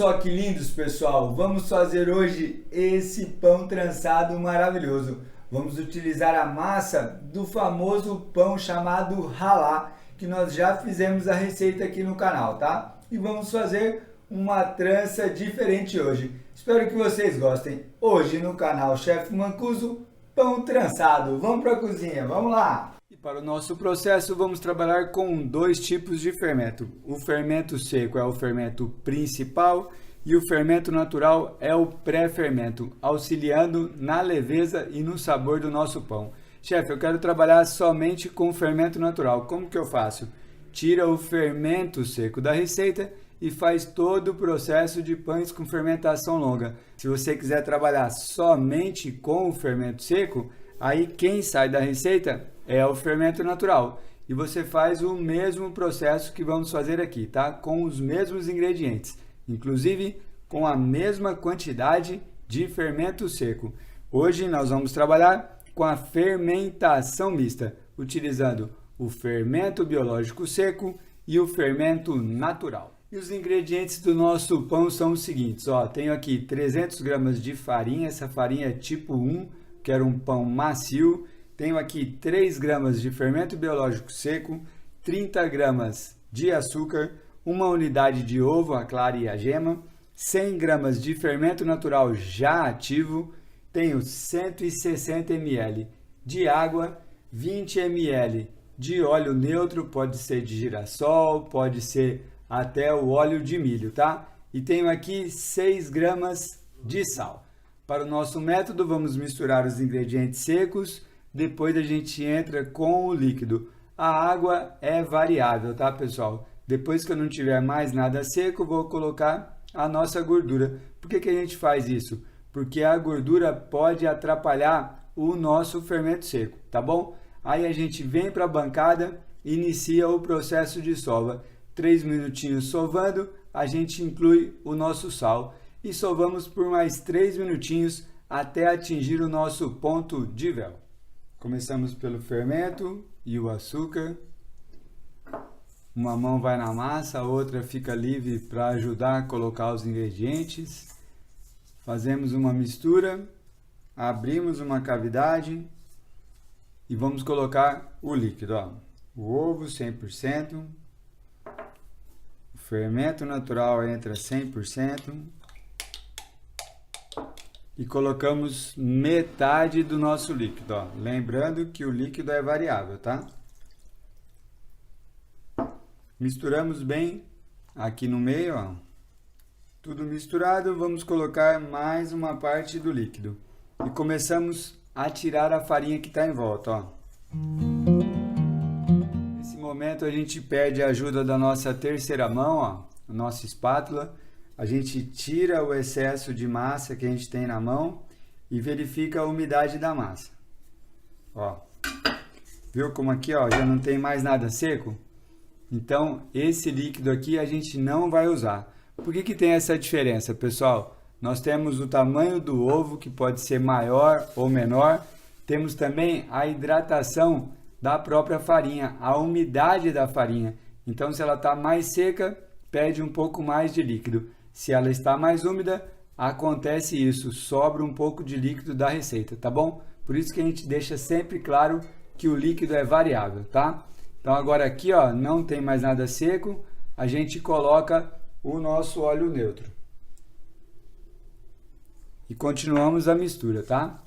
só que lindos, pessoal! Vamos fazer hoje esse pão trançado maravilhoso. Vamos utilizar a massa do famoso pão chamado ralá, que nós já fizemos a receita aqui no canal, tá? E vamos fazer uma trança diferente hoje. Espero que vocês gostem. Hoje no canal Chefe Mancuso, pão trançado. Vamos para a cozinha, vamos lá! E para o nosso processo, vamos trabalhar com dois tipos de fermento. O fermento seco é o fermento principal e o fermento natural é o pré-fermento, auxiliando na leveza e no sabor do nosso pão. Chefe, eu quero trabalhar somente com fermento natural. Como que eu faço? Tira o fermento seco da receita e faz todo o processo de pães com fermentação longa. Se você quiser trabalhar somente com o fermento seco, aí quem sai da receita é o fermento natural. E você faz o mesmo processo que vamos fazer aqui, tá? Com os mesmos ingredientes, inclusive com a mesma quantidade de fermento seco. Hoje nós vamos trabalhar com a fermentação mista, utilizando o fermento biológico seco e o fermento natural. E os ingredientes do nosso pão são os seguintes, ó, tenho aqui 300 gramas de farinha, essa farinha é tipo 1, quero um pão macio. Tenho aqui 3 gramas de fermento biológico seco, 30 gramas de açúcar, uma unidade de ovo, a clara e a gema, 100 gramas de fermento natural já ativo, tenho 160 ml de água, 20 ml de óleo neutro, pode ser de girassol, pode ser até o óleo de milho, tá? E tenho aqui 6 gramas de sal. Para o nosso método, vamos misturar os ingredientes secos, depois a gente entra com o líquido. A água é variável, tá, pessoal? Depois que eu não tiver mais nada seco, vou colocar a nossa gordura. Por que a gente faz isso? Porque a gordura pode atrapalhar o nosso fermento seco, tá bom? Aí a gente vem para a bancada e inicia o processo de sova. 3 minutinhos sovando, a gente inclui o nosso sal e sovamos por mais 3 minutinhos até atingir o nosso ponto de véu. Começamos pelo fermento e o açúcar. Uma mão vai na massa, a outra fica livre para ajudar a colocar os ingredientes. Fazemos uma mistura, abrimos uma cavidade e vamos colocar o líquido. Ó. O ovo 100%, o fermento natural entra 100%. E colocamos metade do nosso líquido, ó. Lembrando que o líquido é variável, tá? Misturamos bem aqui no meio, ó. Tudo misturado, vamos colocar mais uma parte do líquido. E começamos a tirar a farinha que está em volta, ó. Nesse momento a gente pede a ajuda da nossa terceira mão, ó, a nossa espátula. A gente tira o excesso de massa que a gente tem na mão e verifica a umidade da massa. Ó, viu como aqui, ó, já não tem mais nada seco? Então, esse líquido aqui a gente não vai usar. Por que tem essa diferença, pessoal? Nós temos o tamanho do ovo, que pode ser maior ou menor. Temos também a hidratação da própria farinha, a umidade da farinha. Então, se ela está mais seca, pede um pouco mais de líquido. Se ela está mais úmida, acontece isso, sobra um pouco de líquido da receita, tá bom? Por isso que a gente deixa sempre claro que o líquido é variável, tá? Então agora aqui, ó, não tem mais nada seco, a gente coloca o nosso óleo neutro. E continuamos a mistura, tá?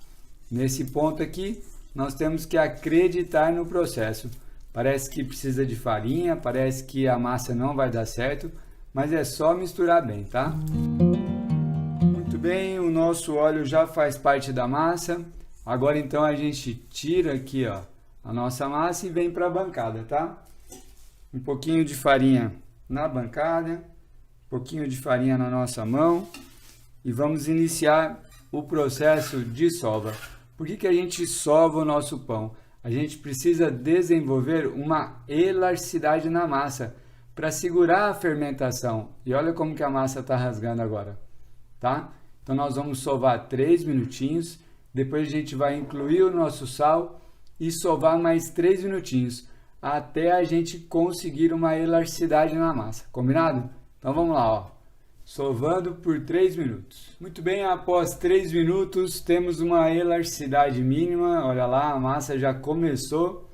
Nesse ponto aqui, nós temos que acreditar no processo. Parece que precisa de farinha, parece que a massa não vai dar certo, mas é só misturar bem, tá? Muito bem, o nosso óleo já faz parte da massa. Agora então a gente tira aqui, ó, a nossa massa e vem para a bancada, tá? Um pouquinho de farinha na bancada, um pouquinho de farinha na nossa mão e vamos iniciar o processo de sova. Por que a gente sova o nosso pão? A gente precisa desenvolver uma elasticidade na massa para segurar a fermentação. E olha como que a massa está rasgando agora, tá? Então nós vamos sovar 3 minutinhos, depois a gente vai incluir o nosso sal e sovar mais 3 minutinhos, até a gente conseguir uma elasticidade na massa, combinado? Então vamos lá, ó. sovando por 3 minutos. Muito bem, após 3 minutos temos uma elasticidade mínima, olha lá, a massa já começou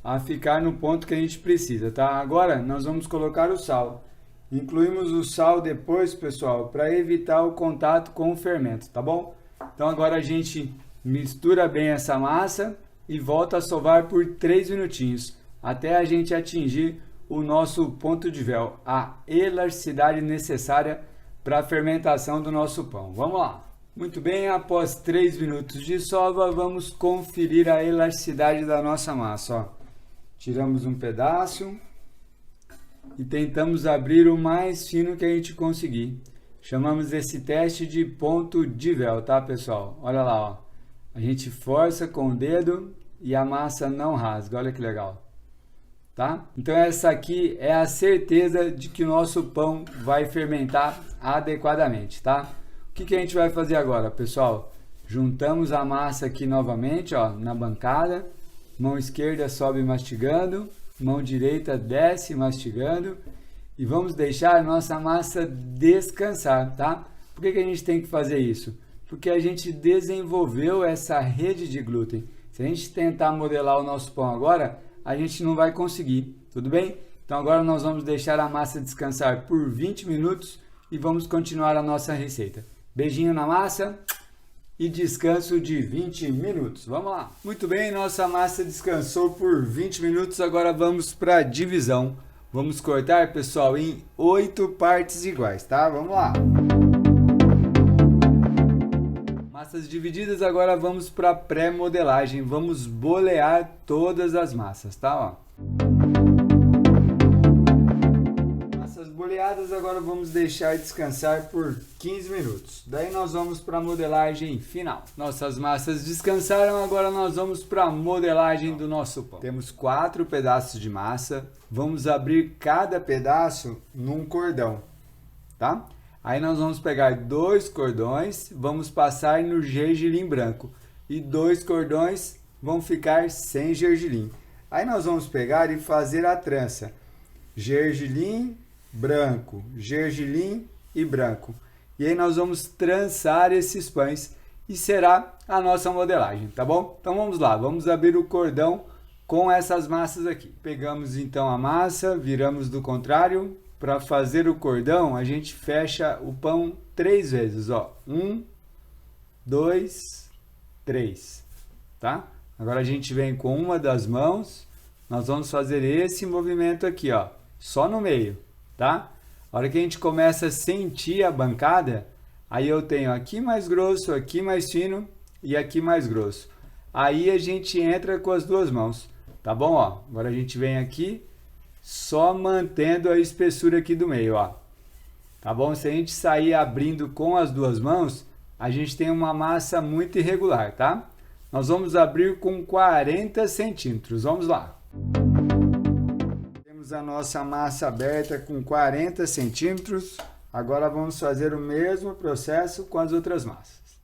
a ficar no ponto que a gente precisa, tá? Agora nós vamos colocar o sal. Incluímos o sal depois, pessoal, para evitar o contato com o fermento, tá bom? Então agora a gente mistura bem essa massa e volta a sovar por 3 minutinhos, até a gente atingir o nosso ponto de véu, a elasticidade necessária para a fermentação do nosso pão. Vamos lá! Muito bem, após 3 minutos de sova, vamos conferir a elasticidade da nossa massa. Ó. Tiramos um pedaço e tentamos abrir o mais fino que a gente conseguir. Chamamos esse teste de ponto de véu, tá, pessoal? Olha lá, ó. A gente força com o dedo e a massa não rasga, olha que legal. Tá? Então essa aqui é a certeza de que o nosso pão vai fermentar adequadamente, tá? O que a gente vai fazer agora, pessoal? Juntamos a massa aqui novamente, ó, na bancada. Mão esquerda sobe mastigando, mão direita desce mastigando. E vamos deixar a nossa massa descansar, tá? Por que a gente tem que fazer isso? Porque a gente desenvolveu essa rede de glúten. Se a gente tentar modelar o nosso pão agora, a gente não vai conseguir, tudo bem? Então agora nós vamos deixar a massa descansar por 20 minutos e vamos continuar a nossa receita. Beijinho na massa e descanso de 20 minutos. Vamos lá! Muito bem, nossa massa descansou por 20 minutos, agora vamos para a divisão. Vamos cortar, pessoal, em 8 partes iguais, tá? Vamos lá! Massas divididas, agora vamos para a pré-modelagem. Vamos bolear todas as massas, tá? Ó. Massas boleadas, agora vamos deixar descansar por 15 minutos. Daí nós vamos para a modelagem final. Nossas massas descansaram, agora nós vamos para a modelagem do nosso pão. Temos 4 pedaços de massa. Vamos abrir cada pedaço num cordão, tá? Aí nós vamos pegar 2 cordões, vamos passar no gergelim branco e 2 cordões vão ficar sem gergelim. Aí nós vamos pegar e fazer a trança, gergelim branco, gergelim e branco. E aí nós vamos trançar esses pães e será a nossa modelagem, tá bom? Então vamos lá, vamos abrir o cordão com essas massas aqui. Pegamos então a massa, viramos do contrário. Para fazer o cordão, a gente fecha o pão 3 vezes, ó. 1, 2, 3, tá? Agora a gente vem com uma das mãos, nós vamos fazer esse movimento aqui, ó, só no meio, tá? A hora que a gente começa a sentir a bancada, aí eu tenho aqui mais grosso, aqui mais fino e aqui mais grosso. Aí a gente entra com as 2 mãos, tá bom, ó? Agora a gente vem aqui, só mantendo a espessura aqui do meio, ó. Tá bom? Se a gente sair abrindo com as 2 mãos, a gente tem uma massa muito irregular, tá? Nós vamos abrir com 40 centímetros. Vamos lá. Temos a nossa massa aberta com 40 centímetros. Agora vamos fazer o mesmo processo com as outras massas.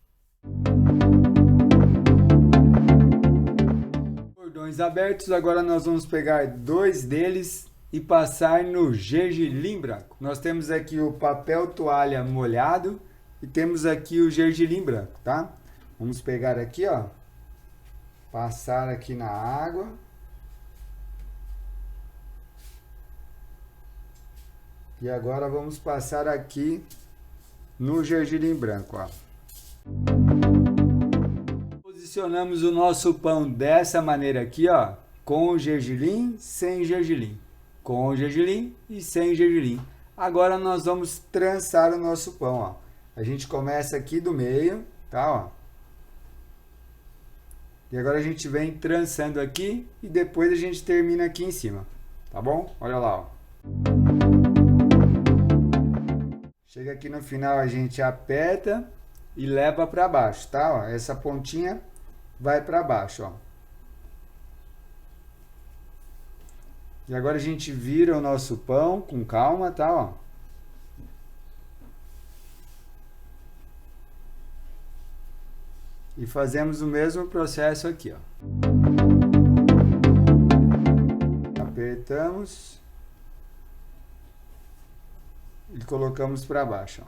Cordões abertos, agora nós vamos pegar 2 deles e passar no gergelim branco. Nós temos aqui o papel toalha molhado e temos aqui o gergelim branco, tá? Vamos pegar aqui, ó, passar aqui na água. E agora vamos passar aqui no gergelim branco, ó. Posicionamos o nosso pão dessa maneira aqui, ó, com gergelim, sem gergelim. Com gergelim e sem gergelim. Agora nós vamos trançar o nosso pão, ó. A gente começa aqui do meio, tá, ó. E agora a gente vem trançando aqui e depois a gente termina aqui em cima, tá bom? Olha lá, ó. Chega aqui no final, a gente aperta e leva para baixo, tá? Ó, essa pontinha vai para baixo, ó. E agora a gente vira o nosso pão com calma, tá? Ó. E fazemos o mesmo processo aqui, ó. Apertamos e colocamos para baixo. Ó.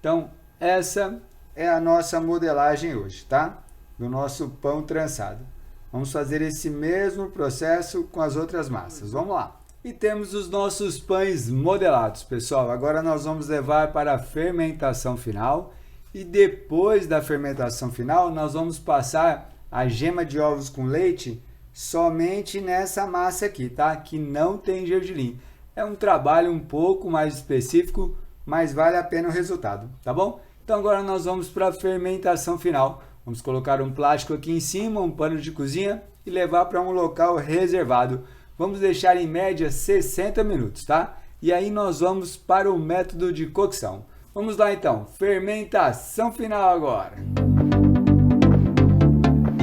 Então, essa é a nossa modelagem hoje, tá? Do nosso pão trançado. Vamos fazer esse mesmo processo com as outras massas. Vamos lá. E temos os nossos pães modelados, pessoal. Agora nós vamos levar para a fermentação final. E depois da fermentação final, nós vamos passar a gema de ovos com leite somente nessa massa aqui, tá? Que não tem gergelim. É um trabalho um pouco mais específico, mas vale a pena o resultado, tá bom? Então agora nós vamos para a fermentação final. Vamos colocar um plástico aqui em cima, um pano de cozinha e levar para um local reservado. Vamos deixar em média 60 minutos, tá? E aí nós vamos para o método de cocção. Vamos lá então, fermentação final agora.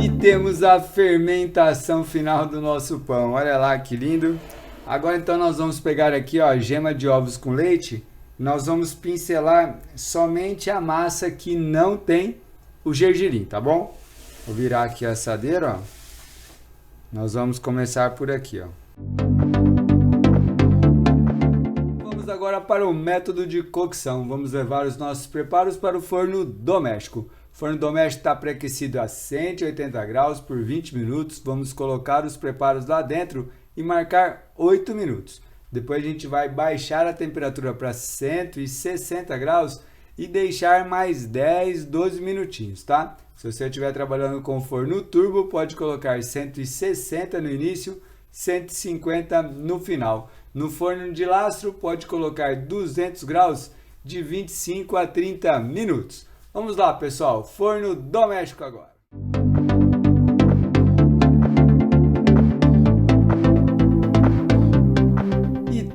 E temos a fermentação final do nosso pão. Olha lá que lindo. Agora então nós vamos pegar aqui, ó, a gema de ovos com leite. Nós vamos pincelar somente a massa que não tem o gergelim, tá bom? Vou virar aqui a assadeira, ó. Nós vamos começar por aqui, ó. Vamos agora para o método de cocção. Vamos levar os nossos preparos para o forno doméstico. O forno doméstico está pré-aquecido a 180 graus por 20 minutos. Vamos colocar os preparos lá dentro e marcar 8 minutos. Depois a gente vai baixar a temperatura para 160 graus e deixar mais 10, 12 minutinhos, tá? Se você estiver trabalhando com forno turbo, pode colocar 160 no início, 150 no final. No forno de lastro, pode colocar 200 graus de 25 a 30 minutos. Vamos lá, pessoal, forno doméstico agora.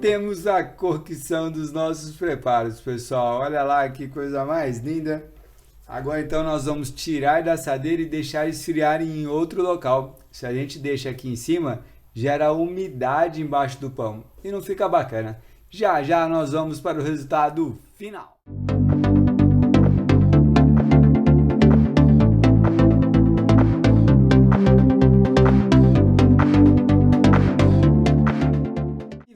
Temos a cocção dos nossos preparos, pessoal. Olha lá que coisa mais linda. Agora então nós vamos tirar da assadeira e deixar esfriar em outro local. Se a gente deixa aqui em cima, gera umidade embaixo do pão e não fica bacana. Já já nós vamos para o resultado final.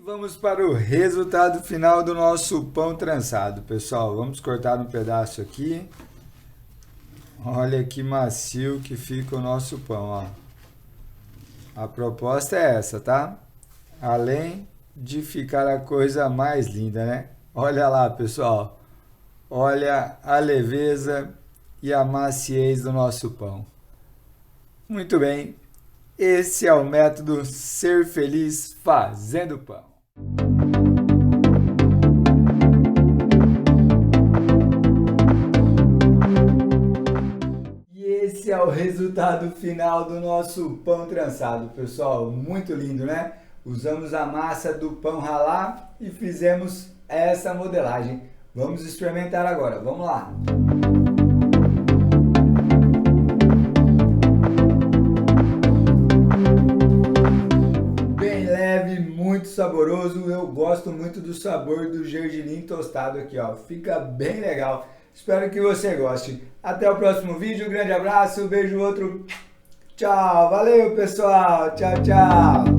Vamos para o resultado final do nosso pão trançado, pessoal. Vamos cortar um pedaço aqui. Olha que macio que fica o nosso pão, ó. A proposta é essa, tá? Além de ficar a coisa mais linda, né? Olha lá, pessoal. Olha a leveza e a maciez do nosso pão. Muito bem. Esse é o método Ser Feliz Fazendo Pão. E esse é o resultado final do nosso pão trançado, pessoal. Muito lindo, né? Usamos a massa do pão ralá e fizemos essa modelagem. Vamos experimentar agora, vamos lá! Muito saboroso, eu gosto muito do sabor do gergelim tostado aqui, ó, fica bem legal. Espero que você goste. Até o próximo vídeo, um grande abraço, beijo outro, tchau, valeu pessoal, tchau, tchau.